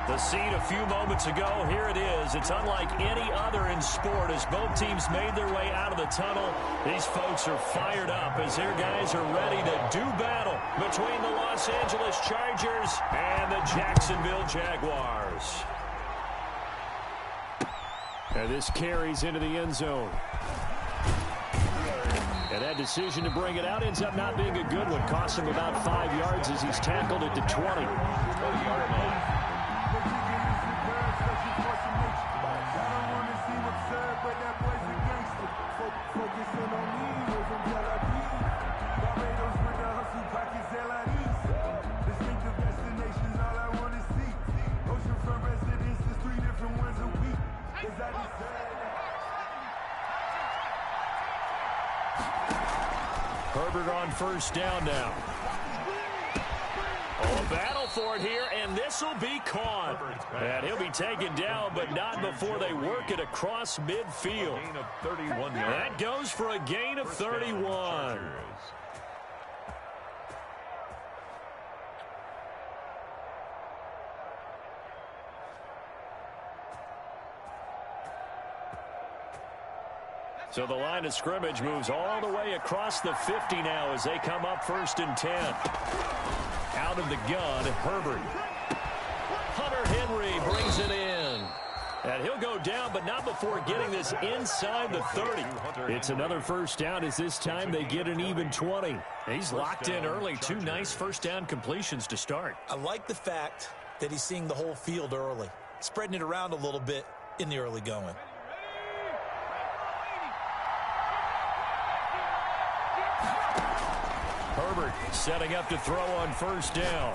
The scene a few moments ago, here it is. It's unlike any other in sport as both teams made their way out of the tunnel. These folks are fired up as their guys are ready to do battle between the Los Angeles Chargers and the Jacksonville Jaguars. And this carries into the end zone. And that decision to bring it out ends up not being a good one. Cost him about 5 yards as he's tackled at the 20. Herbert on first down now. Oh, a battle for it here, and this will be caught. And he'll be taken down, but not before they work it across midfield. That goes for a gain of 31. So the line of scrimmage moves all the way across the 50 now as they come up 1st and 10. Out of the gun, Herbert. Hunter Henry brings it in. And he'll go down, but not before getting this inside the 30. It's another first down as this time they get an even 20. He's locked in early. 2 nice first down completions to start. I like the fact that he's seeing the whole field early, spreading it around a little bit in the early going. Herbert setting up to throw on first down.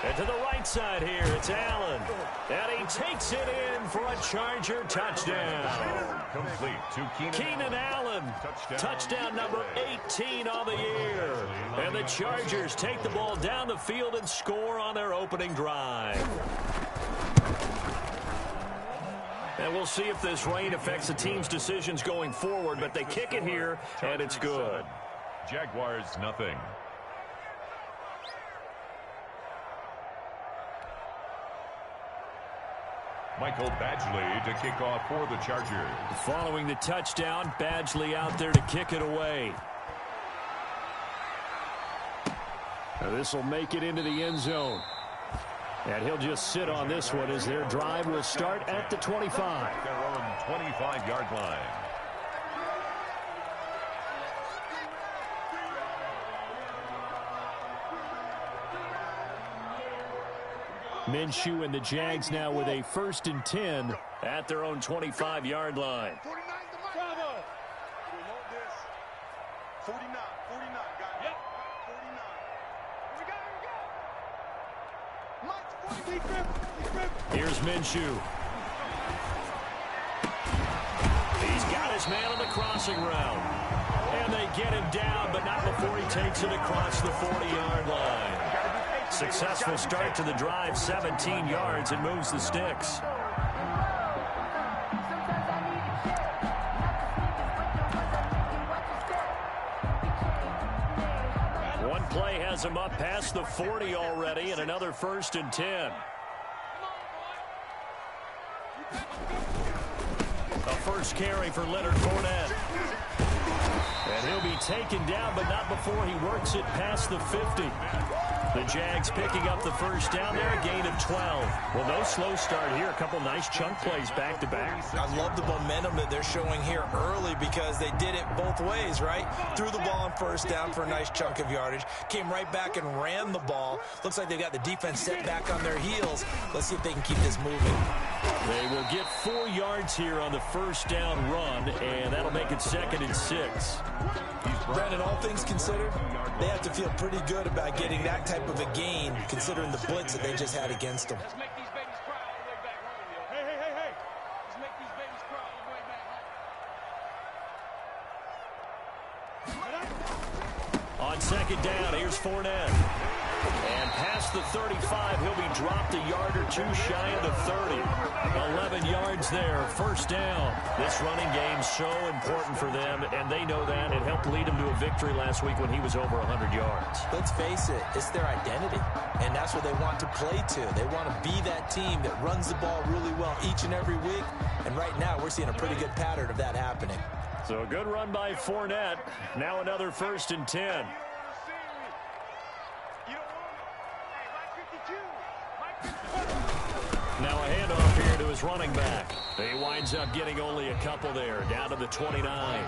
And to the right side here, it's Allen. And he takes it in for a Charger touchdown. Complete to Keenan Allen. Touchdown number 18 on the year. And the Chargers take the ball down the field and score on their opening drive. And we'll see if this rain affects the team's decisions going forward, but they kick it here, and it's good. Jaguars nothing. Michael Badgley to kick off for the Chargers. Following the touchdown, Badgley out there to kick it away. Now this will make it into the end zone. And he'll just sit on this one as their drive will start at the 25. Their own 25-yard line. Minshew and the Jags now with a 1st and 10 at their own 25-yard line. 49, Bravo. We want this. 49, got it. Yep. 49. Here we go. Mike, Here's Minshew. He's got his man on the crossing route. And they get him down, but not before he takes it across the 40-yard line. Successful start to the drive, 17 yards, and moves the sticks. One play has him up past the 40 already, and another 1st and 10. A first carry for Leonard Fournette. And he'll be taken down, but not before he works it past the 50. The Jags picking up the first down there, a gain of 12. Well, no slow start here. A couple nice chunk plays back-to-back. I love the momentum that they're showing here early because they did it both ways, right? Threw the ball on first down for a nice chunk of yardage. Came right back and ran the ball. Looks like they've got the defense set back on their heels. Let's see if they can keep this moving. They will get 4 yards here on the first down run, and that'll make it 2nd and 6. Brandon, all things considered, they have to feel pretty good about getting that type of a gain, considering the blitz that they just had against them. Let's make these babies cry all the way back home, yo. Hey. Let's make these babies cry all the way back home. On 2nd down, here's Fournette. And past the 35, he'll be dropped a yard or two shy of the 30. 11 yards there, first down. This running game's so important for them, and they know that. It helped lead them to a victory last week when he was over 100 yards. Let's face it, it's their identity, and that's what they want to play to. They want to be that team that runs the ball really well each and every week, and right now we're seeing a pretty good pattern of that happening. So a good run by Fournette. Now another 1st and 10. Now a handoff here to his running back. He winds up getting only a couple there, down to the 29.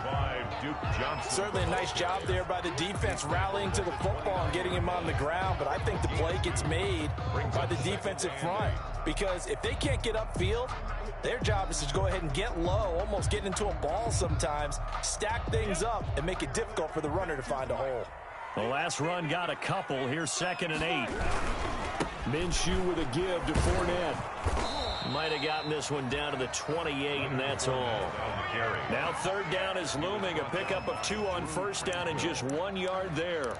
Certainly a nice job there by the defense, rallying to the football and getting him on the ground. But I think the play gets made by the defensive front, because if they can't get upfield, their job is to go ahead and get low, almost get into a ball sometimes, stack things up, and make it difficult for the runner to find a hole. The last run got a couple. Here's 2nd and 8. Minshew with a give to Fournette. Might have gotten this one down to the 28, and that's all. Now 3rd down is looming. A pickup of 2 on 1st down and just 1 yard there.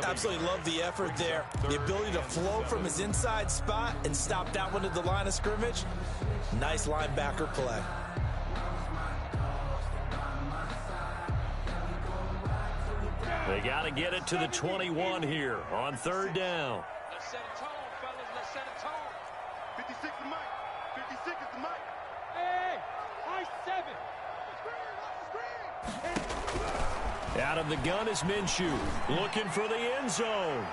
Absolutely love the effort there. The ability to flow from his inside spot and stop that one at the line of scrimmage. Nice linebacker play. They got to get it to the 21 here on 3rd down. Let's set a tone, fellas. Let's set a tone. 56 the mic. 56 is the mic. Hey, I 7. Out of the gun is Minshew, looking for the end zone.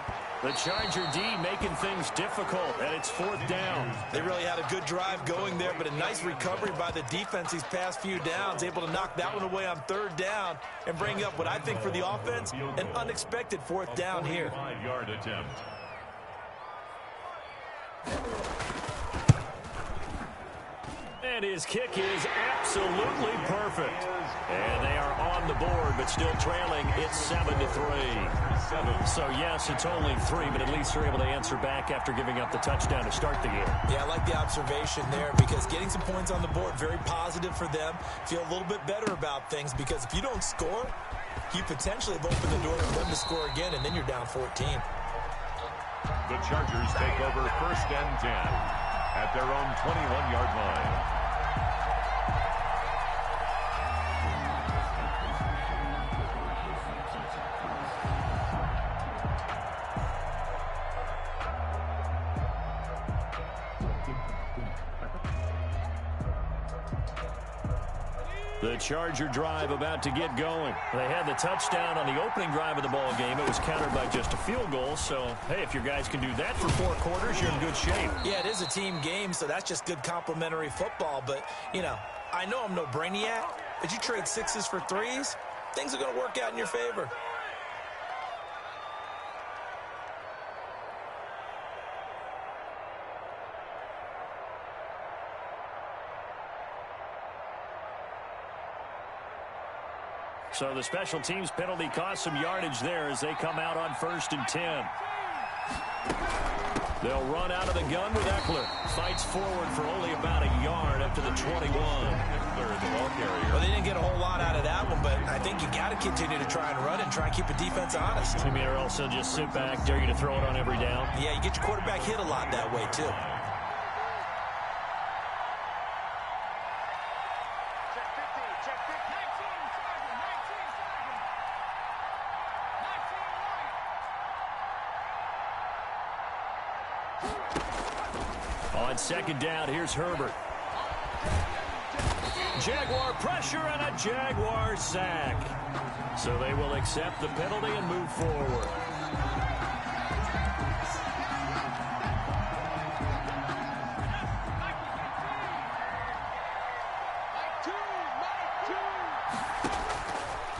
The Charger D making things difficult, and it's 4th down. They really had a good drive going there, but a nice recovery by the defense these past few downs, able to knock that one away on 3rd down and bring up what I think for the offense, an unexpected 4th down here. 45-yard attempt. And his kick is absolutely perfect. And they are on the board, but still trailing. It's 7-3. So, yes, it's only 3, but at least they're able to answer back after giving up the touchdown to start the game. Yeah, I like the observation there, because getting some points on the board, very positive for them. Feel a little bit better about things, because if you don't score, you potentially have opened the door for them to score again, and then you're down 14. The Chargers take over 1st and 10 at their own 21-yard line. The Charger drive about to get going. They had the touchdown on the opening drive of the ball game. It was countered by just a field goal. So, hey, if your guys can do that for 4 quarters, you're in good shape. Yeah, it is a team game, so that's just good complimentary football. But, you know, I know I'm no brainiac, but you trade 6s for 3s, things are going to work out in your favor. So the special teams penalty cost some yardage there as they come out on 1st and 10. They'll run out of the gun with Eckler. Fights forward for only about a yard up to the 21. Well, they didn't get a whole lot out of that one, but I think you got to continue to try and run it and try and keep the defense honest. I mean, or else they'll just sit back, dare you to throw it on every down. Yeah, you get your quarterback hit a lot that way, too. On 2nd down, here's Herbert. Jaguar pressure and a Jaguar sack. So they will accept the penalty and move forward.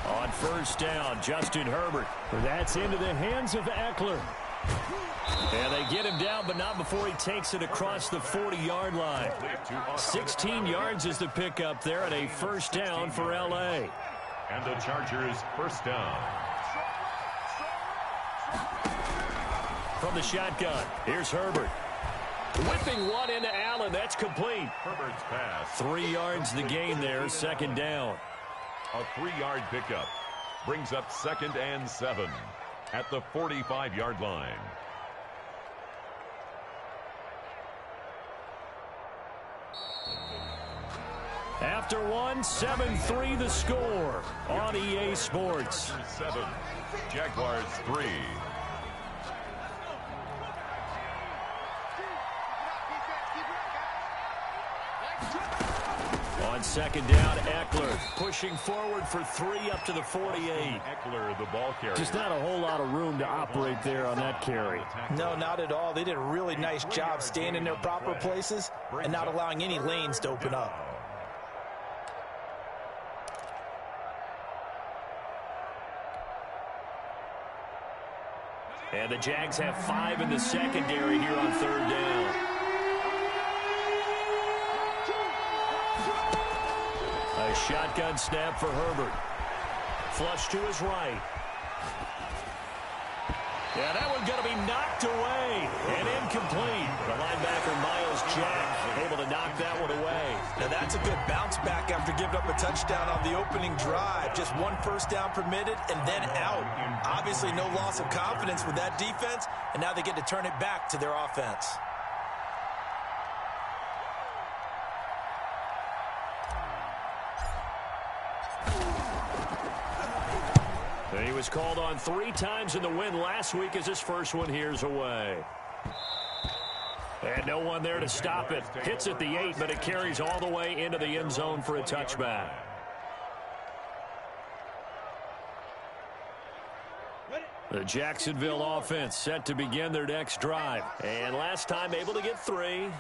On 1st down, Justin Herbert. That's into the hands of Eckler. And they get him down, but not before he takes it across the 40-yard line. 16 yards is the pickup there at a 1st down for L.A. And the Chargers 1st down. From the shotgun, here's Herbert. Whipping one into Allen. That's complete. Herbert's pass. 3 yards the gain there, 2nd down. A 3-yard pickup brings up 2nd and 7 at the 45-yard line. After one, 7-3 the score on EA Sports. 7, Jaguars 3. On second down, Eckler pushing forward for 3 up to the 48. Eckler, the ball carrier. Just not a whole lot of room to operate there on that carry. No, not at all. They did a really nice job staying in their proper places and not allowing any lanes to open up. And the Jags have 5 in the secondary here on third down. A shotgun snap for Herbert. Flush to his right. Yeah, that one's going to be knocked away and incomplete. The linebacker, Miles Jack, able to knock that one away. Now that's a good bounce back after giving up a touchdown on the opening drive. Just 1 first down permitted and then out. Obviously no loss of confidence with that defense, and now they get to turn it back to their offense. He was called on 3 times in the win last week as his first one here's away. And no one there to stop it. Hits at the 8, but it carries all the way into the end zone for a touchback. The Jacksonville offense set to begin their next drive. And last time able to get 3.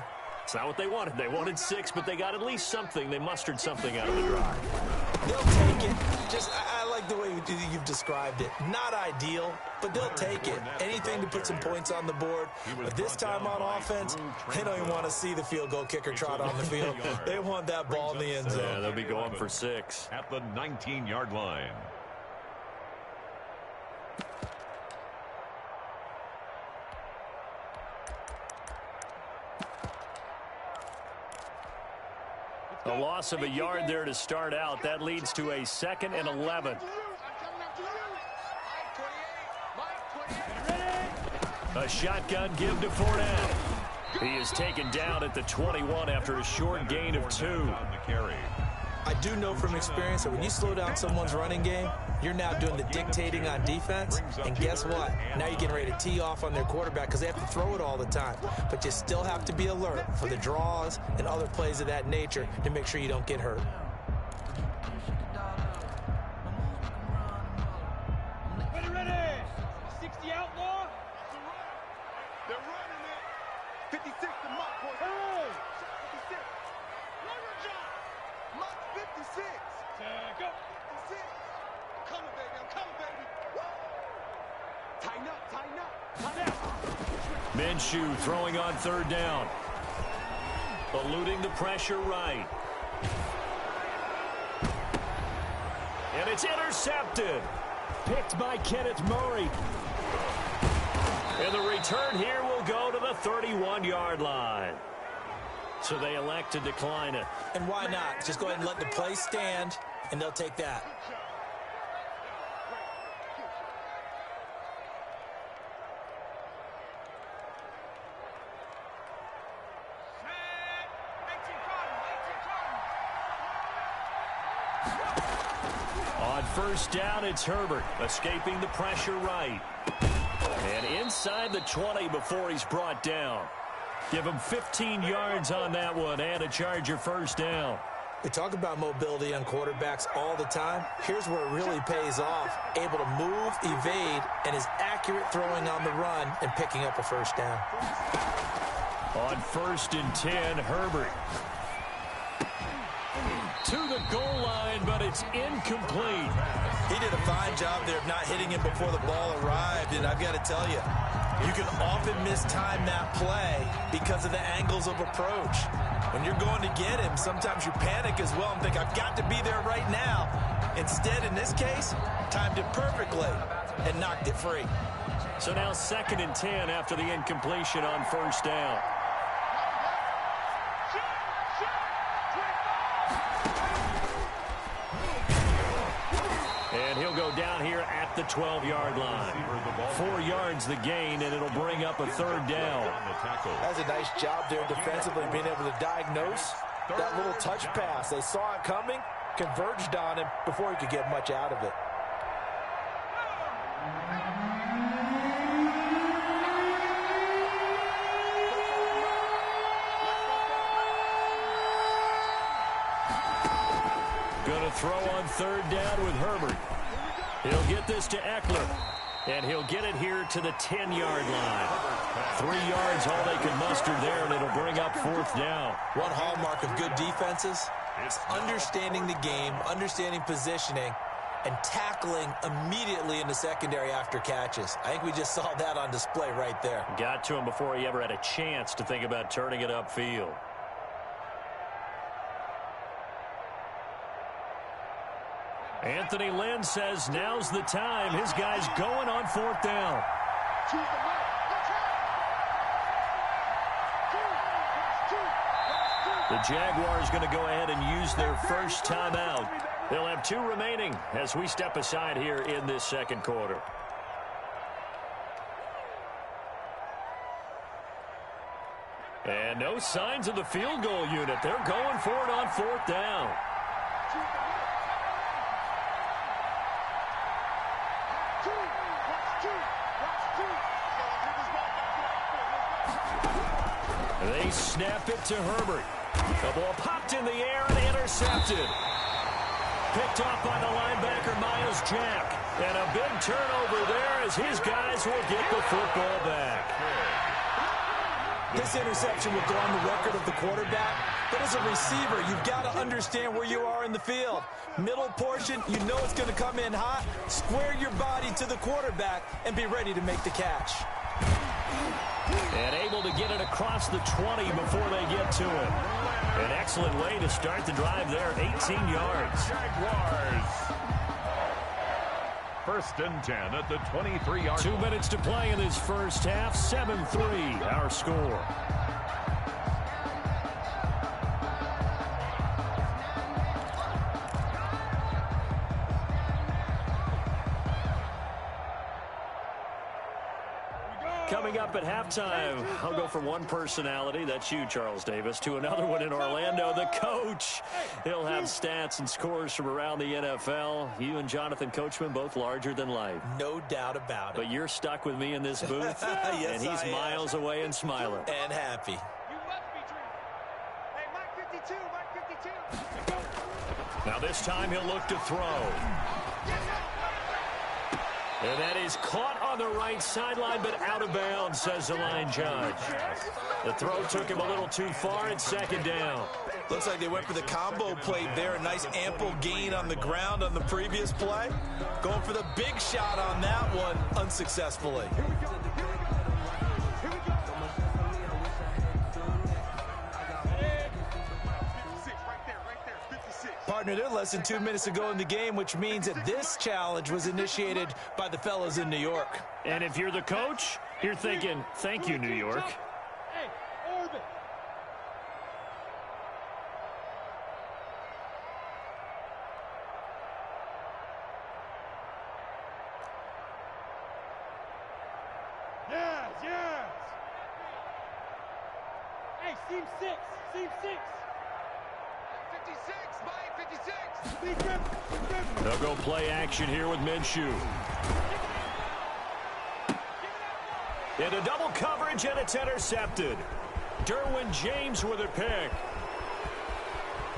It's not what they wanted. They wanted 6, but they got at least something. They mustered something out of the drive. They'll take it. I like the way you've described it. Not ideal, but they'll take it. Anything to put some points on the board. But this time on offense, they don't even want to see the field goal kicker trot on the field. They want that ball in the end zone. Yeah, they'll be going for 6. At the 19-yard line. A loss of a yard there to start out. That leads to a 2nd and 11. A shotgun give to Fournette. He is taken down at the 21 after a short gain of 2. I do know from experience that when you slow down someone's running game, you're now doing the dictating on defense. And guess what? Now you're getting ready to tee off on their quarterback because they have to throw it all the time. But you still have to be alert for the draws and other plays of that nature to make sure you don't get hurt. Ready. 60 outlaw. They're running it. 56 to Mott. 56. Mott 56. Go. 56. Coming, baby. I'm coming, baby. Woo! Tighten up. Minshew throwing on third down. Eluding the pressure right. And it's intercepted. Picked by Kenneth Murray. And the return here will go to the 31-yard line. So they elect to decline it. And why not? Just go ahead and let the play stand, and they'll take that. On first down, it's Herbert escaping the pressure right. And inside the 20 before he's brought down. Give him 15 yards on that one and a Charger first down. We talk about mobility on quarterbacks all the time. Here's where it really pays off. Able to move, evade, and is accurate throwing on the run and picking up a first down. On 1st and 10, Herbert. To the goal line, but it's incomplete. He did a fine job there of not hitting him before the ball arrived, and I've got to tell you, you can often mistime that play because of the angles of approach. When you're going to get him, sometimes you panic as well and think, I've got to be there right now. Instead, in this case, timed it perfectly and knocked it free. So now 2nd and 10 after the incompletion on first down. And he'll go down here at the 12-yard line. 4 yards the gain, and it'll bring up a 3rd down. That's a nice job there defensively, being able to diagnose That little touch pass, they saw it coming, converged on him before he could get much out of it. Going to throw on third down with Herbert. He'll get this to Eckler. And he'll get it here to the 10-yard line. 3 yards, all they can muster there, and it'll bring up fourth down. One hallmark of good defenses is understanding the game, understanding positioning, and tackling immediately in the secondary after catches. I think we just saw that on display right there. Got to him before he ever had a chance to think about turning it upfield. Anthony Lynn says now's the time. His guy's going on fourth down. The Jaguars going to go ahead and use their first timeout. They'll have 2 remaining as we step aside here in this second quarter. And no signs of the field goal unit. They're going for it on fourth down. They snap it to Herbert. The ball popped in the air and intercepted. Picked off by the linebacker, Miles Jack. And a big turnover there as his guys will get the football back. This interception will go on the record of the quarterback. But as a receiver, you've got to understand where you are in the field. Middle portion, you know it's going to come in hot. Square your body to the quarterback and be ready to make the catch. And able to get it across the 20 before they get to it. An excellent way to start the drive there, 18 yards. Jaguars. First and 10 at the 23-yard 2 minutes to play in this first half. 7-3, our score. Coming up at halftime, I'll go from one personality, that's you, Charles Davis, to another one in Orlando, the coach. He'll have stats and scores from around the NFL. You and Jonathan Coachman, both larger than life. No doubt about it. But you're stuck with me in this booth, yes, and he's miles away and smiling. And happy. You must be dreaming. Hey, Mike 52, Mike 52. Now this time he'll look to throw. And that is caught on the right sideline, but out of bounds, says the line judge. The throw took him a little too far. It's second down. Looks like they went for the combo play there. A nice ample gain on the ground on the previous play. Going for the big shot on that one unsuccessfully. Partner, they're less than 2 minutes to go in the game, which means that this challenge was initiated by the fellas in New York. And if you're the coach, you're thinking, thank you, New York. Hey, orbit. Yes, yes. Hey, seam 6, seam 6. 56, Mike, 56. They'll go play action here with Minshew. Into double coverage, and it's intercepted. Derwin James with a pick.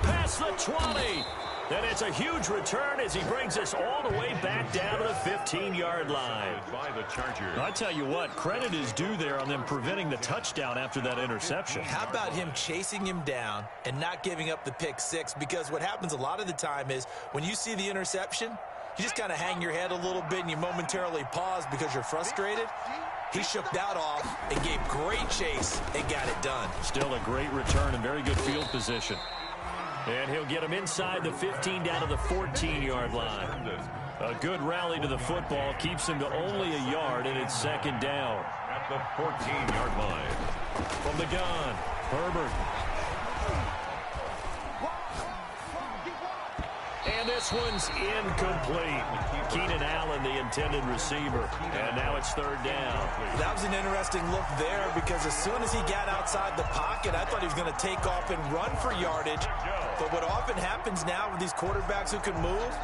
Past the 20. And it's a huge return as he brings us all the way back down to the 15-yard line. by the Chargers. I tell you what, credit is due there on them preventing the touchdown after that interception. How about him chasing him down and not giving up the pick six? Because what happens a lot of the time is when you see the interception, you just kind of hang your head a little bit and you momentarily pause because you're frustrated. He shook that off and gave great chase and got it done. Still a great return and very good field position. And he'll get him inside the 15 down to the 14-yard line. A good rally to the football keeps him to only a yard, and it's second down. At the 14-yard line. From the gun, Herbert. And And this one's incomplete. Keenan Allen, the intended receiver. And now it's third down. That was an interesting look there because as soon as he got outside the pocket, I thought he was going to take off and run for yardage. But what often happens now with these quarterbacks who can move,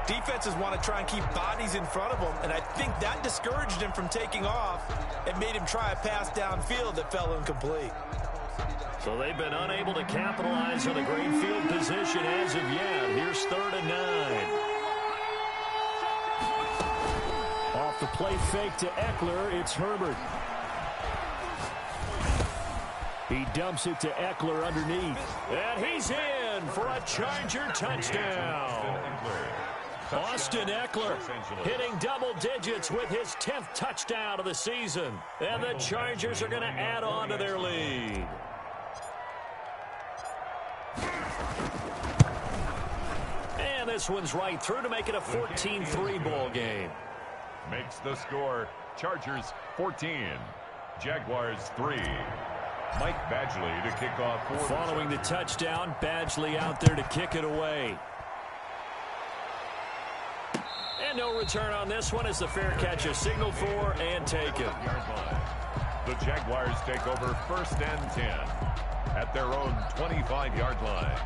defenses want to try and keep bodies in front of them, and I think that discouraged him from taking off and made him try a pass downfield that fell incomplete. So they've been unable to capitalize on a great field position as of yet. Here's 3rd and 9. Off the play fake to Eckler, it's Herbert. He dumps it to Eckler underneath. And he's in for a Charger touchdown. Austin Eckler hitting double digits with his 10th touchdown of the season. And the Chargers are going to add on to their lead. And this one's right through to make it a 14-3 ball game. Makes the score Chargers 14, Jaguars 3. Mike Badgley to kick off for following the touchdown. Badgley out there to kick it away. And no return on this one as the fair catch is signaled for and taken. The Jaguars take over 1st and 10 at their own 25-yard line.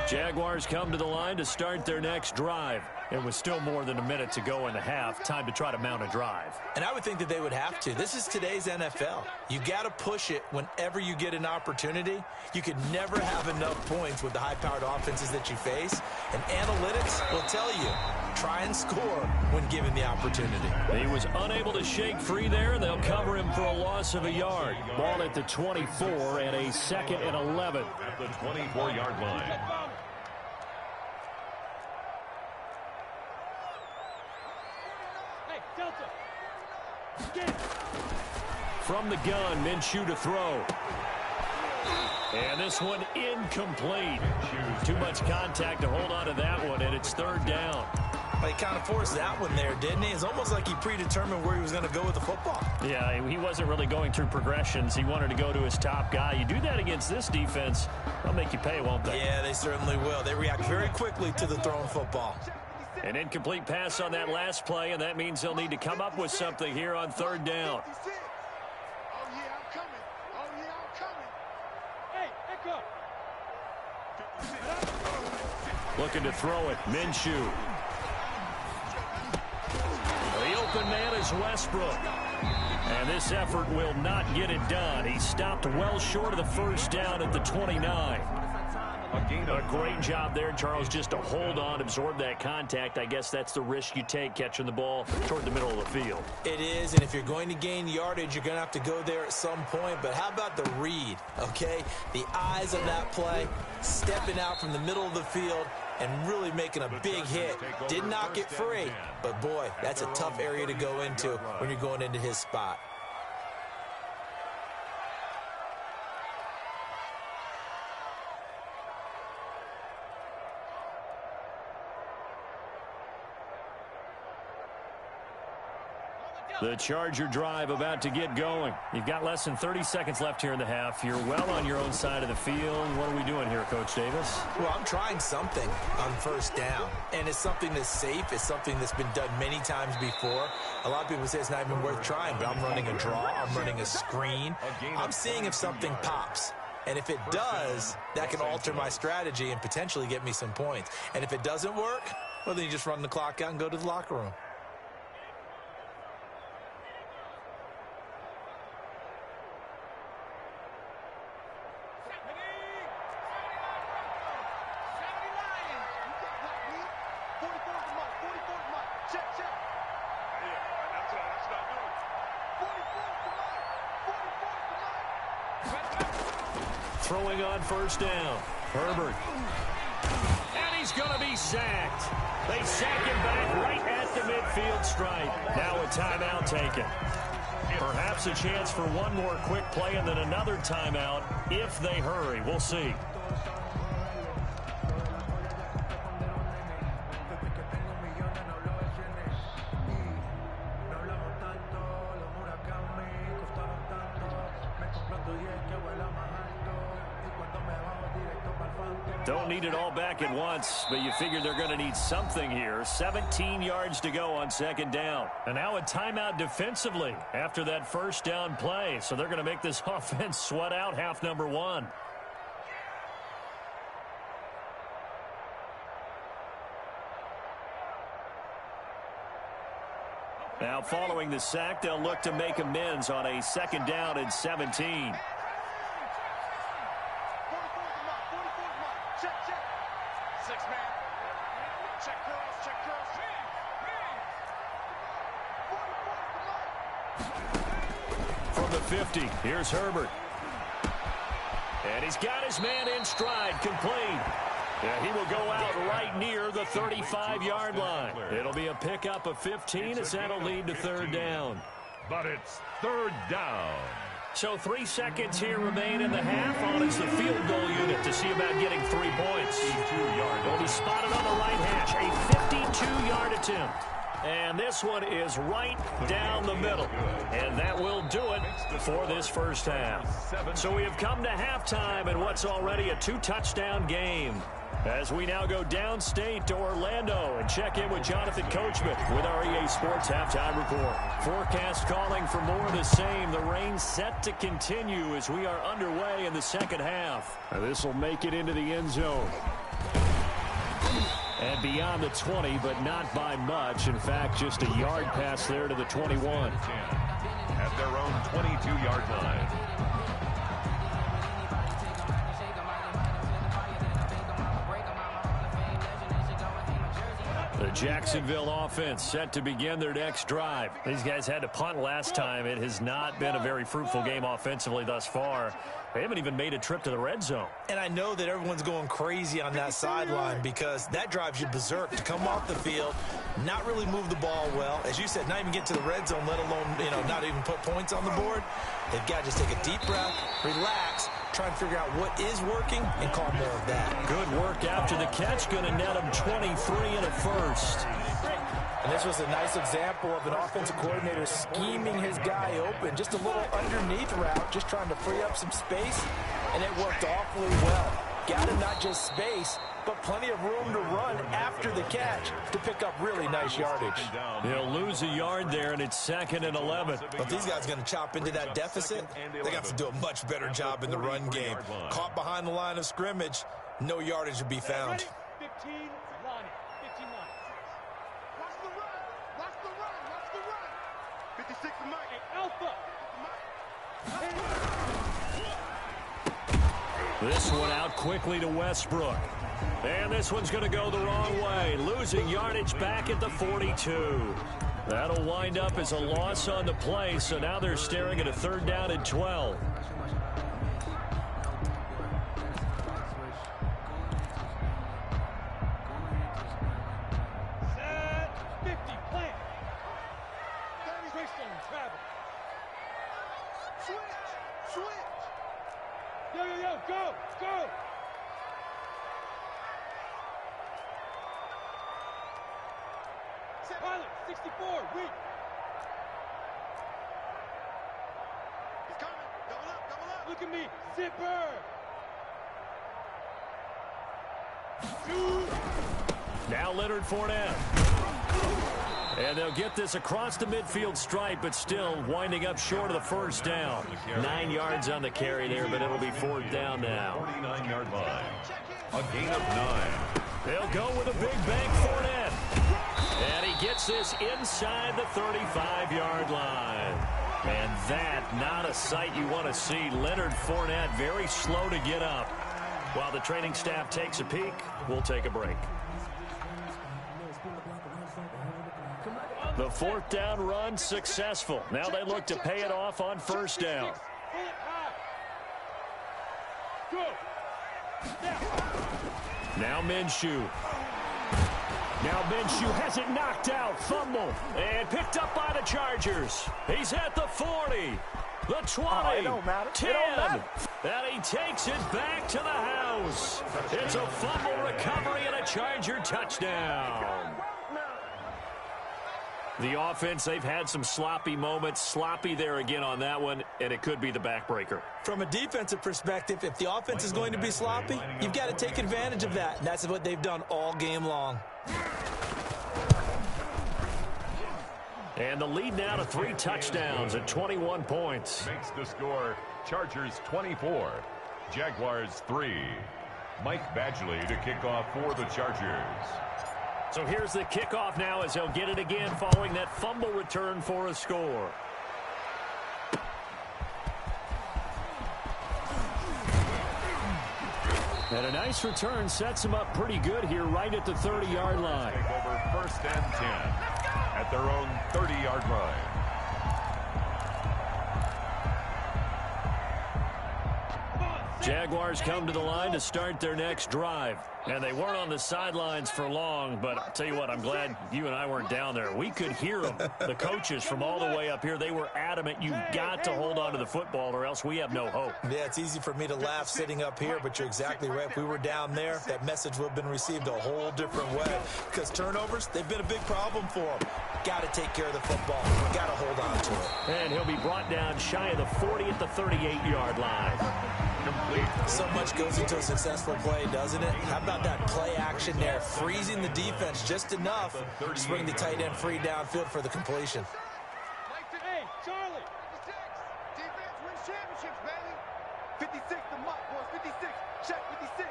Jaguars come to the line to start their next drive. And with still more than a minute to go in the half, time to try to mount a drive. And I would think that they would have to. This is today's NFL. You got to push it whenever you get an opportunity. You could never have enough points with the high-powered offenses that you face. And analytics will tell you, try and score when given the opportunity. He was unable to shake free there, and they'll cover him for a loss of a yard. Ball at the 24 and a 2nd and 11. At the 24-yard line. From the gun, Minshew to throw. And this one incomplete. Too much contact to hold on to that one, and it's 3rd down. He kind of forced that one there, didn't he? It's almost like he predetermined where he was going to go with the football. Yeah, he wasn't really going through progressions. He wanted to go to his top guy. You do that against this defense, they'll make you pay, won't they? Yeah, they certainly will. They react very quickly to the thrown football. An incomplete pass on that last play, and that means they'll need to come up with something here on 3rd down. Looking to throw it, Minshew. The open man is Westbrook. And this effort will not get it done. He stopped well short of the 1st down at the 29. A great job there, Charles, just to hold on, absorb that contact. I guess that's the risk you take catching the ball toward the middle of the field. It is, and if you're going to gain yardage, you're going to have to go there at some point. But how about the read, okay? The eyes of that play, stepping out from the middle of the field and really making a big hit. Did not get free, but boy, that's a tough area to go into when you're going into his spot. The Charger drive about to get going. You've got less than 30 seconds left here in the half. You're well on your own side of the field. What are we doing here, Coach Davis? Well, I'm trying something on 1st down, and it's something that's safe. It's something that's been done many times before. A lot of people say it's not even worth trying, but I'm running a draw. I'm running a screen. I'm seeing if something pops. And if it does, that can alter my strategy and potentially get me some points. And if it doesn't work, well, then you just run the clock out and go to the locker room. Throwing on 1st down. Herbert. And he's going to be sacked. They sack him back right at the midfield stripe. Now a timeout taken. Perhaps a chance for one more quick play and then another timeout if they hurry. We'll see. Don't need it all back at once, but you figure they're going to need something here. 17 yards to go on second down. And now a timeout defensively after that first down play. So they're going to make this offense sweat out half number one. Now following the sack, they'll look to make amends on a second down and 17. From the 50, here's Herbert. And he's got his man in stride, complete. Yeah, he will go out right near the 35-yard line. It'll be a pickup of 15 as that'll lead to third down. But it's third down. So 3 seconds here remain in the half. On is the field goal unit to see about getting 3 points. Will be spotted on the right hash. A 52-yard attempt. And this one is right down the middle. And that will do it for this first half. So we have come to halftime in what's already a 2-touchdown game. As we now go downstate to Orlando and check in with Jonathan Coachman with our EA Sports Halftime Report. Forecast calling for more of the same. The rain set to continue as we are underway in the second half. This will make it into the end zone. And beyond the 20, but not by much. In fact, just a yard pass there to the 21. At their own 22-yard line. The Jacksonville offense set to begin their next drive. These guys had to punt last time. It has not been a very fruitful game offensively thus far. They haven't even made a trip to the red zone. And I know that everyone's going crazy on that sideline because that drives you berserk to come off the field, not really move the ball well. As you said, not even get to the red zone, let alone, not even put points on the board. They've got to just take a deep breath, relax, try and figure out what is working and call more of that. Good work after the catch. Going to net him 23 and a first. And this was a nice example of an offensive coordinator scheming his guy open. Just a little underneath route, just trying to free up some space, and it worked awfully well. Got him not just space, but plenty of room to run after the catch to pick up really nice yardage. They'll lose a yard there, and it's 2nd and 11. But these guys are going to chop into that deficit. They got to do a much better job in the run game. Caught behind the line of scrimmage, no yardage to be found. 15 line. 15 line. Watch the run. Watch the run. Watch the run. 56 to Mike. Hey, Alpha. This one out quickly to Westbrook. And this one's going to go the wrong way. Losing yardage back at the 42. That'll wind up as a loss on the play, so now they're staring at a 3rd down and 12. Set 50. Plant. Twist on travel. Switch. Switch. Yo, go, go! Pilot, 64, weak. He's coming, double up. Look at me, zipper! Shoot! Now Leonard Fournette. And they'll get this across the midfield stripe, but still winding up short of the first down. 9 yards on the carry there, but it'll be 4th down now. 49-yard line. A gain of 9. They'll go with a big bank Fournette. And he gets this inside the 35-yard line. And that, not a sight you want to see. Leonard Fournette very slow to get up. While the training staff takes a peek, we'll take a break. The 4th down run successful. Now they look to pay it off on 1st down. Now Minshew. Now Minshew has it knocked out. Fumble. And picked up by the Chargers. He's at the 40. The 20. It don't matter. 10. It don't matter. And he takes it back to the house. It's a fumble recovery and a Charger touchdown. The offense, they've had some sloppy moments. Sloppy there again on that one, and it could be the backbreaker. From a defensive perspective, if the offense is going to be sloppy, you've got to take advantage of that. And that's what they've done all game long. And the lead now to 3 touchdowns at 21 points. Makes the score Chargers 24, Jaguars 3. Mike Badgley to kick off for the Chargers. So here's the kickoff now as he'll get it again following that fumble return for a score. And a nice return sets him up pretty good here right at the 30-yard line. Take over 1st and 10 at their own 30-yard line. Jaguars come to the line to start their next drive. And they weren't on the sidelines for long, but I'll tell you what, I'm glad you and I weren't down there. We could hear them, the coaches from all the way up here. They were adamant, you've got to hold on to the football or else we have no hope. Yeah, it's easy for me to laugh sitting up here, but you're exactly right. If we were down there, that message would have been received a whole different way. Because turnovers, they've been a big problem for them. Got to take care of the football. Got to hold on to it. And he'll be brought down shy of the 40 at the 38-yard line. Complete. So much goes into a successful play, doesn't it? How about that play action there, freezing the defense just enough to bring the tight end free downfield for the completion. Hey, Charlie. 56. Defense wins championships, baby. 56, the muck, boys. 56. Check 56.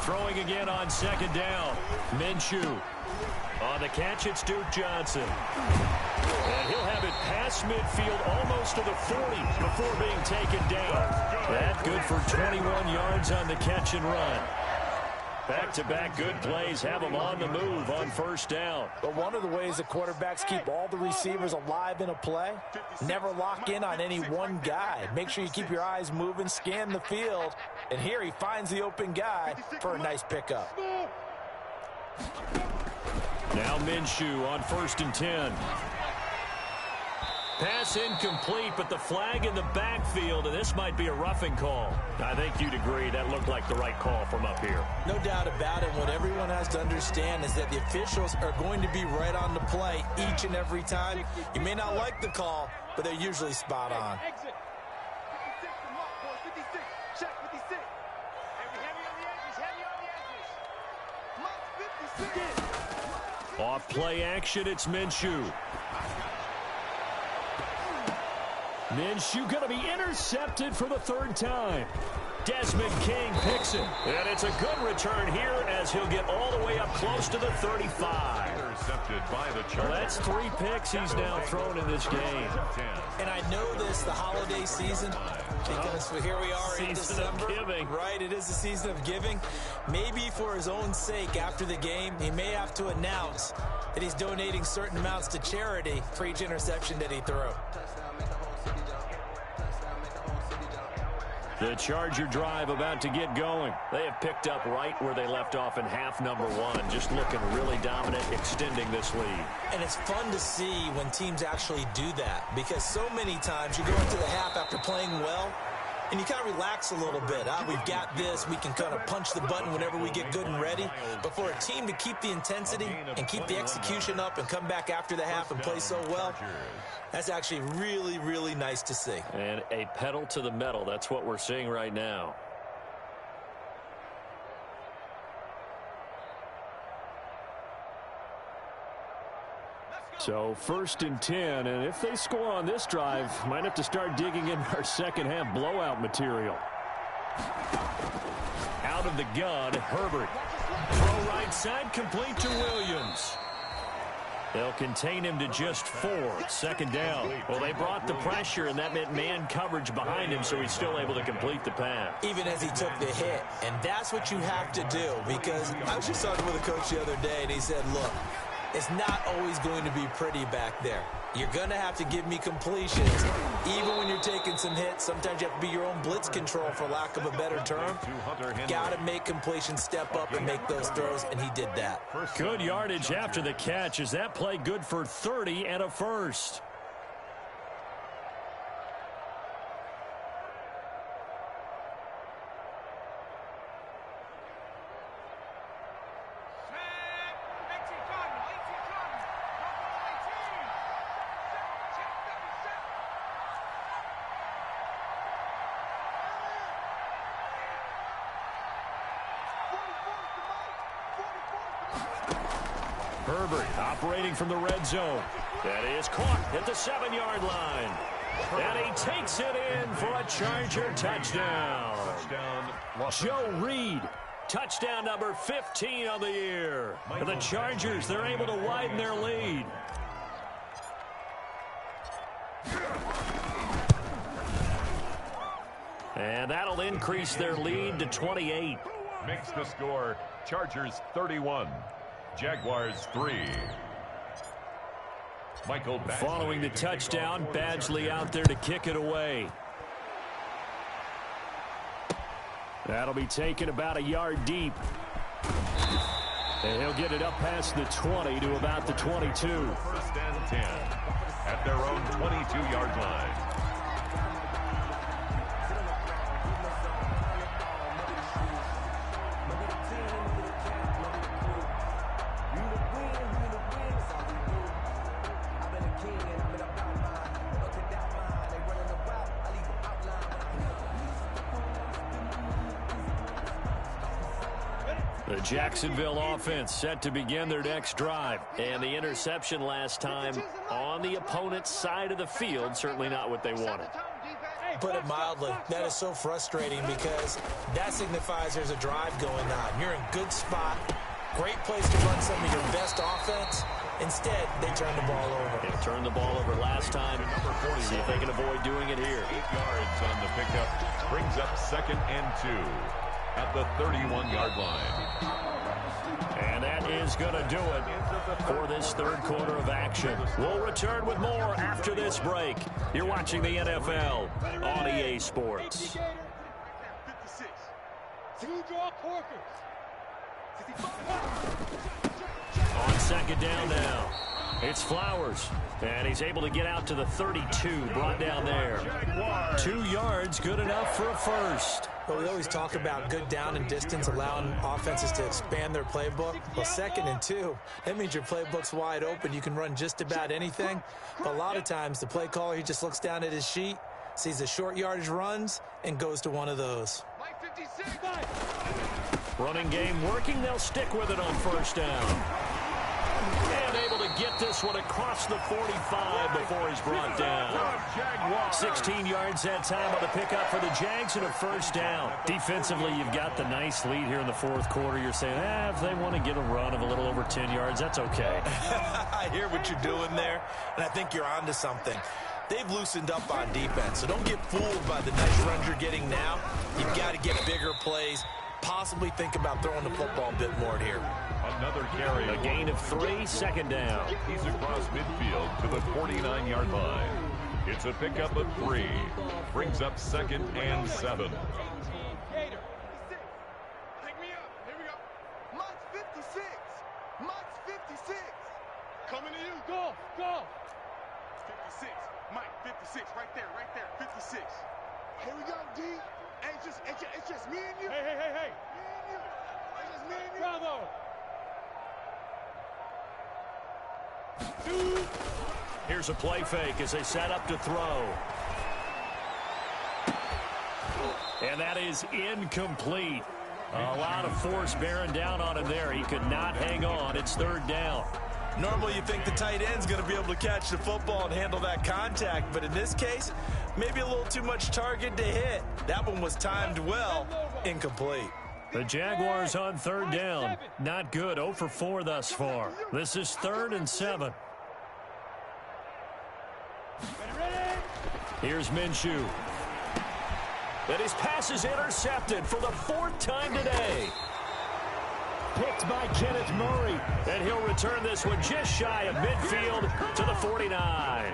Throwing again on 2nd down. Minshew. On the catch, it's Duke Johnson. And he'll have it past midfield almost to the 40 before being taken down. That good for 21 yards on the catch and run. Back-to-back good plays have them on the move on 1st down. But one of the ways the quarterbacks keep all the receivers alive in a play, never lock in on any one guy. Make sure you keep your eyes moving, scan the field, and here he finds the open guy for a nice pickup. Now Minshew on 1st and 10. Pass incomplete, but the flag in the backfield, and this might be a roughing call. I think you'd agree that looked like the right call from up here. No doubt about it. What everyone has to understand is that the officials are going to be right on the play each and every time. You may not like the call, but they're usually spot on. Exit. 56, the muck, boys. 56. Check 56. Heavy on the edges. Heavy on the edges. Muck 56. Off play action, it's Minshew. Minshew going to be intercepted for the 3rd time. Desmond King picks it. And it's a good return here as he'll get all the way up close to the 35. Intercepted by the Chargers. Well, that's 3 picks he's now thrown in this game. And I know this, the holiday season, because here we are in Season of December. giving. Right, it is the season of giving. Maybe for his own sake, after the game, he may have to announce that he's donating certain amounts to charity for each interception that he threw. The Charger drive about to get going. They have picked up right where they left off in half number 1. Just looking really dominant, extending this lead. And it's fun to see when teams actually do that, because so many times you go into the half after playing well, and you kind of relax a little bit. We've got this. We can kind of punch the button whenever we get good and ready. But for a team to keep the intensity and keep the execution up and come back after the half and play so well, that's actually really, really nice to see. And a pedal to the metal. That's what we're seeing right now. So 1st and 10, and if they score on this drive, might have to start digging in our second half blowout material. Out of the gun, Herbert. Throw right side, complete to Williams. They'll contain him to just 4. 2nd down. Well, they brought the pressure, and that meant man coverage behind him, so he's still able to complete the pass. Even as he took the hit. And that's what you have to do, because I was just talking with a coach the other day, and he said, look, it's not always going to be pretty back there. You're going to have to give me completions. Even when you're taking some hits, sometimes you have to be your own blitz control, for lack of a better term. Got to make completions step up and make those throws, and he did that. Good yardage after the catch. Is that play good for 30 and a first? Herbert operating from the red zone. That is caught at the 7-yard line. And he takes it in for a Charger touchdown. Joe Reed, touchdown number 15 on the year. And the Chargers, they're able to widen their lead. And that'll increase their lead to 28. Makes the score Chargers 31, Jaguars 3. Following the touchdown, Badgley out there to kick it away. That'll be taken about a yard deep. And he'll get it up past the 20 to about the 22. First and 10 at their own 22-yard line. The Jacksonville offense set to begin their next drive. And the interception last time on the opponent's side of the field, certainly not what they wanted. Put it mildly, that is so frustrating because that signifies there's a drive going on. You're in good spot, great place to run some of your best offense. Instead, they turn the ball over. They turned the ball over last time. See if they can avoid doing it here. 8 yards on the pickup. Brings up 2nd and 2 at the 31-yard line. And that is going to do it for this third quarter of action. We'll return with more after this break. You're watching the NFL on EA Sports. 56. Two draw Corkers. On second down now, it's Flowers. And he's able to get out to the 32, brought down there. 2 yards, good enough for a first. Well, we always talk about good down and distance, allowing offenses to expand their playbook. Well, 2nd and 2, that means your playbook's wide open. You can run just about anything. But a lot of times, the play caller, he just looks down at his sheet, sees the short yardage runs, and goes to one of those. Running game working. They'll stick with it on first down. And able to get this one across the 45 before he's brought down. 16 yards that time on the pickup for the Jags and a first down. Defensively, you've got the nice lead here in the fourth quarter. You're saying, if they want to get a run of a little over 10 yards, that's okay. I hear what you're doing there, and I think you're onto something. They've loosened up on defense, so don't get fooled by the nice runs you're getting now. You've got to get bigger plays, possibly think about throwing the football a bit more here. Another carry. A gain of 3, second down. He's across midfield to the 49-yard line. It's a pickup of 3. Brings up 2nd and 7. Take me up. Here we go. Mike's 56. Mike's 56. Coming to you. Go. 56. Mike, 56. Right there. 56. Here we go, D. Hey, it's just me and you. Hey. Me and you. It's just me and you. Bravo. Here's a play fake as they set up to throw. And that is incomplete. A lot of force bearing down on him there. He could not hang on. It's third down. Normally you think the tight end's going to be able to catch the football and handle that contact, but in this case, maybe a little too much target to hit. That one was timed well, incomplete. The Jaguars on third down. Not good. 0 for 4 thus far. This is 3rd and 7. Here's Minshew. And his pass is intercepted for the 4th time today. Picked by Kenneth Murray. And he'll return this one just shy of midfield to the 49.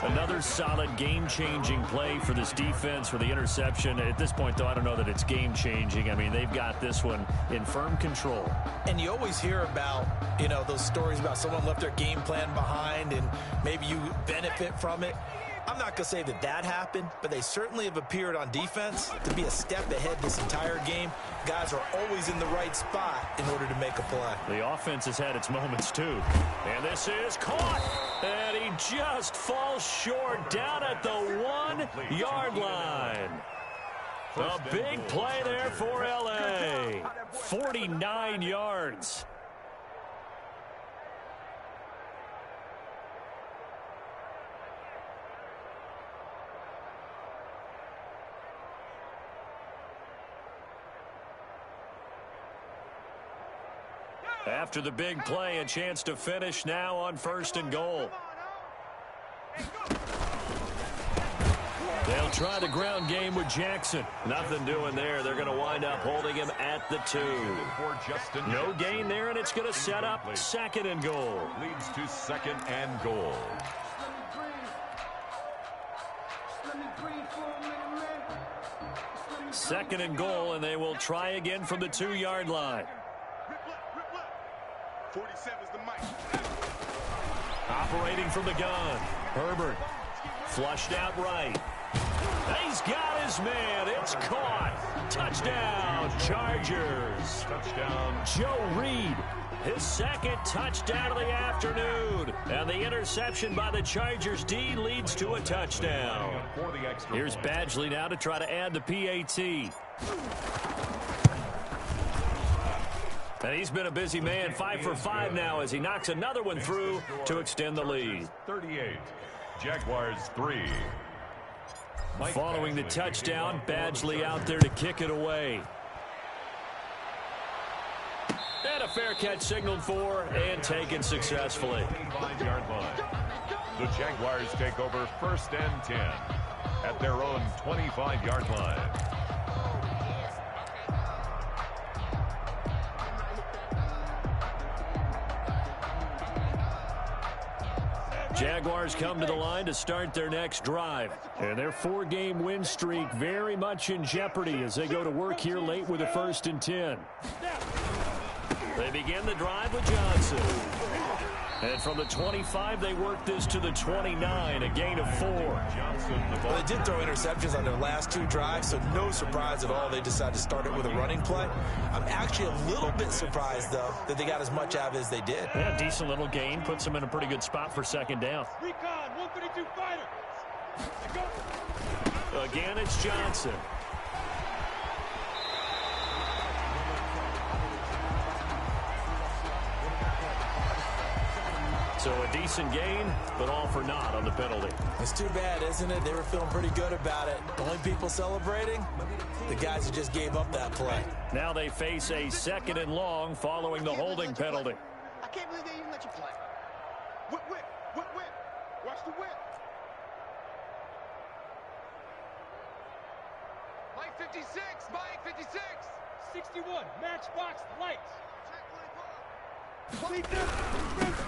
Another solid game-changing play for this defense for the interception. At this point, though, I don't know that it's game-changing. I mean, they've got this one in firm control. And you always hear about, those stories about someone left their game plan behind and maybe you benefit from it. I'm not going to say that happened, but they certainly have appeared on defense to be a step ahead this entire game. Guys are always in the right spot in order to make a play. The offense has had its moments, too. And this is caught. And he just falls short down at the 1-yard line. A big play there for L.A. 49 yards. After the big play, a chance to finish now on 1st and goal. They'll try the ground game with Jackson. Nothing doing there. They're going to wind up holding him at the 2. No gain there, and it's going to set up 2nd and goal. Leads to 2nd and goal. 2nd and goal, and they will try again from the 2-yard line. 47's the mic. Operating from the gun. Herbert flushed out right. He's got his man. It's caught. Touchdown, Chargers. Touchdown. Joe Reed, his 2nd touchdown of the afternoon. And the interception by the Chargers D leads to a touchdown. Here's Badgley now to try to add the PAT. And he's been a busy man, 5 for 5 now as he knocks another one through to extend the lead. 38. Jaguars 3. Following the touchdown, Badgley out there to kick it away. And a fair catch signaled for and taken successfully. 25-yard line. The Jaguars take over 1st and 10 at their own 25-yard line. Jaguars come to the line to start their next drive. And their 4-game win streak very much in jeopardy as they go to work here late with a 1st and 10. They begin the drive with Johnson. And from the 25, they work this to the 29, a gain of 4. Well, they did throw interceptions on their last 2 drives, so no surprise at all they decided to start it with a running play. I'm actually a little bit surprised, though, that they got as much out of it as they did. Yeah, decent little gain. Puts them in a pretty good spot for 2nd down. Recon, 132 fighter. Again, it's Johnson. So a decent gain, but all for naught on the penalty. It's too bad, isn't it? They were feeling pretty good about it. The only people celebrating, the guys who just gave up that play. Now they face a 2nd and long following the holding penalty. I can't believe they even let you play. Whip, whip, whip, whip. Watch the whip. Mike 56, Mike 56. 61, matchbox lights.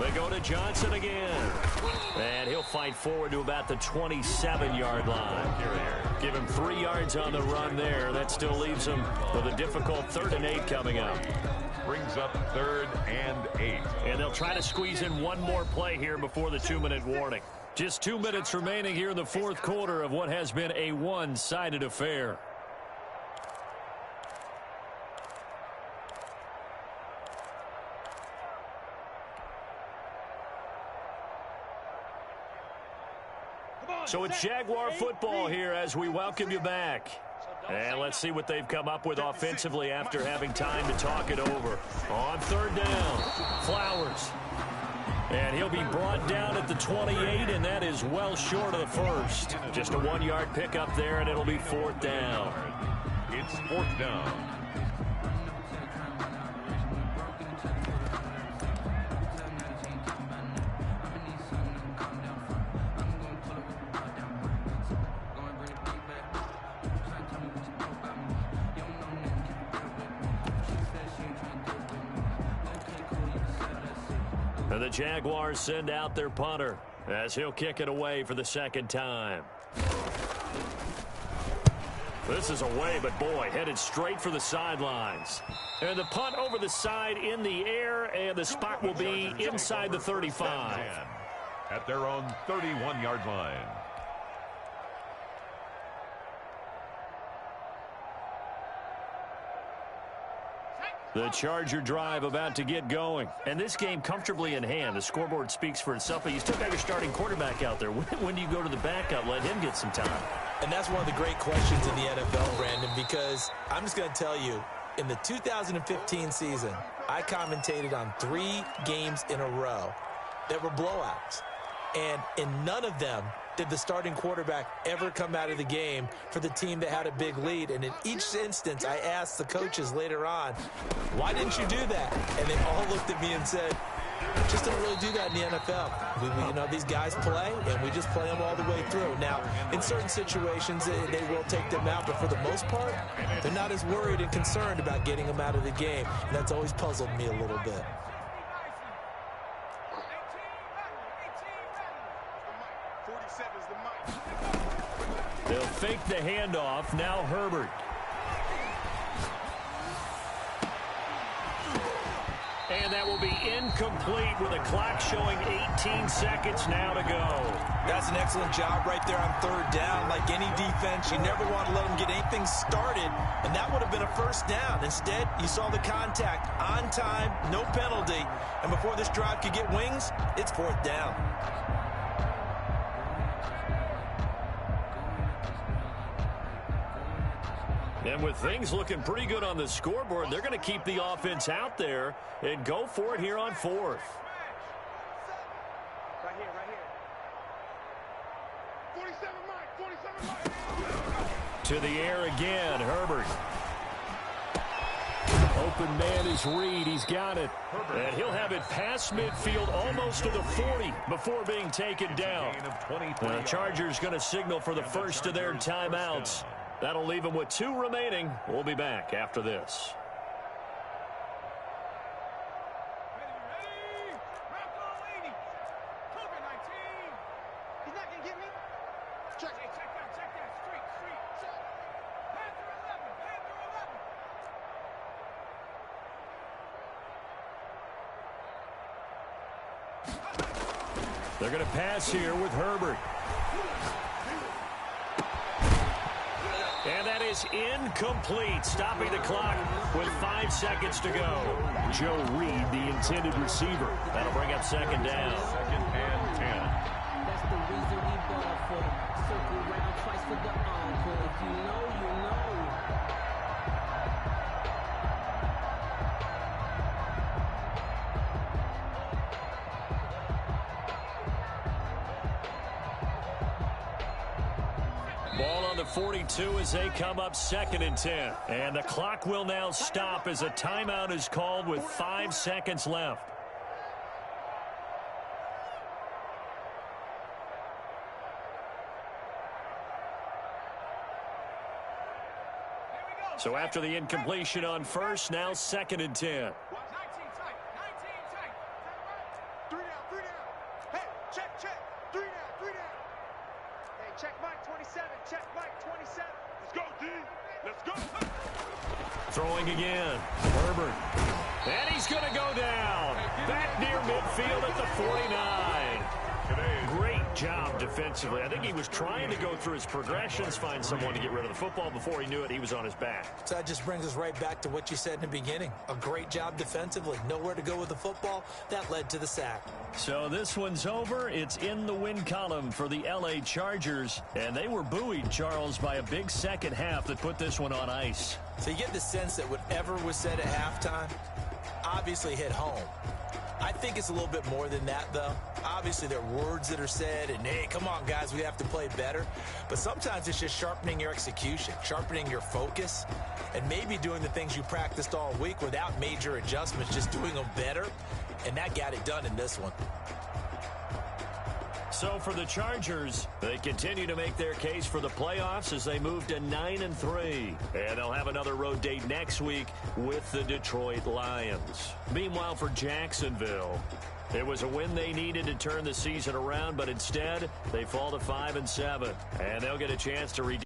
They go to Johnson again. And he'll fight forward to about the 27-yard line. Give him 3 yards on the run there. That still leaves him with a difficult 3rd and 8 coming up. Brings up 3rd and 8. And they'll try to squeeze in one more play here before the 2-minute warning. Just 2 minutes remaining here in the 4th quarter of what has been a one-sided affair. So it's Jaguar football here as we welcome you back. And let's see what they've come up with offensively after having time to talk it over. On 3rd down, Flowers. And he'll be brought down at the 28, and that is well short of the 1st. Just a 1-yard pickup there, and it'll be 4th down. It's 4th down. And the Jaguars send out their punter as he'll kick it away for the 2nd time. This is away, but boy, headed straight for the sidelines. And the punt over the side in the air, and the spot will be inside the 35. At their own 31-yard line. The Charger drive about to get going. And this game comfortably in hand. The scoreboard speaks for itself, but you still got your starting quarterback out there. When do you go to the backup, let him get some time? And that's one of the great questions in the NFL, Brandon, because I'm just going to tell you, in the 2015 season, I commentated on 3 games in a row that were blowouts. And in none of them did the starting quarterback ever come out of the game for the team that had a big lead. And in each instance, I asked the coaches later on, why didn't you do that? And they all looked at me and said, just don't really do that in the NFL. These guys play, and we just play them all the way through. Now, in certain situations, they will take them out, but for the most part, they're not as worried and concerned about getting them out of the game. And that's always puzzled me a little bit. They'll fake the handoff. Now Herbert. And that will be incomplete with a clock showing 18 seconds now to go. That's an excellent job right there on third down. Like any defense, you never want to let them get anything started, and that would have been a first down. Instead, you saw the contact on time, no penalty, and before this drive could get wings, it's fourth down. And with things looking pretty good on the scoreboard, they're going to keep the offense out there and go for it here on fourth. Right here, right here. 47 Mike. To the air again, Herbert. Open man is Reed. He's got it. And he'll have it past midfield almost to the 40 before being taken down. The Chargers going to signal for the first of their timeouts. That'll leave them with 2 remaining. We'll be back after this. They're going to pass here with Herbert. And that is incomplete, stopping the clock with 5 seconds to go. Joe Reed, the intended receiver. That'll bring up second down. Second and 10. That's the reason we ball for. Circle round twice for the encore. If you know, you know. Ball on the 42 as they come up second and 10. And the clock will now stop as a timeout is called with 5 seconds left. So after the incompletion on first, now second and 10. 3 down, 3 down. Hey, check, check. 3 down, 3 down. Hey, check Mike 27. Check Mike 27. Let's go, D. Let's go. Throwing again. Herbert. And he's going to go down. Back near midfield at the 49. Great job defensively. I think he was trying to go through his progressions, find someone to get rid of the football. Before he knew it, he was on his back. So that just brings us right back to what you said in the beginning. A great job defensively. Nowhere to go with the football. That led to the sack. So this one's over. It's in the win column for the L.A. Chargers. And they were buoyed, Charles, by a big second half that put this one on ice. So you get the sense that whatever was said at halftime obviously hit home. I think it's a little bit more than that, though. Obviously, there are words that are said, and, hey, come on, guys, we have to play better. But sometimes it's just sharpening your execution, sharpening your focus, and maybe doing the things you practiced all week without major adjustments, just doing them better, and that got it done in this one. So for the Chargers, they continue to make their case for the playoffs as they move to 9-3. And they'll have another road date next week with the Detroit Lions. Meanwhile, for Jacksonville, it was a win they needed to turn the season around, but instead they fall to 5-7. And they'll get a chance to redeem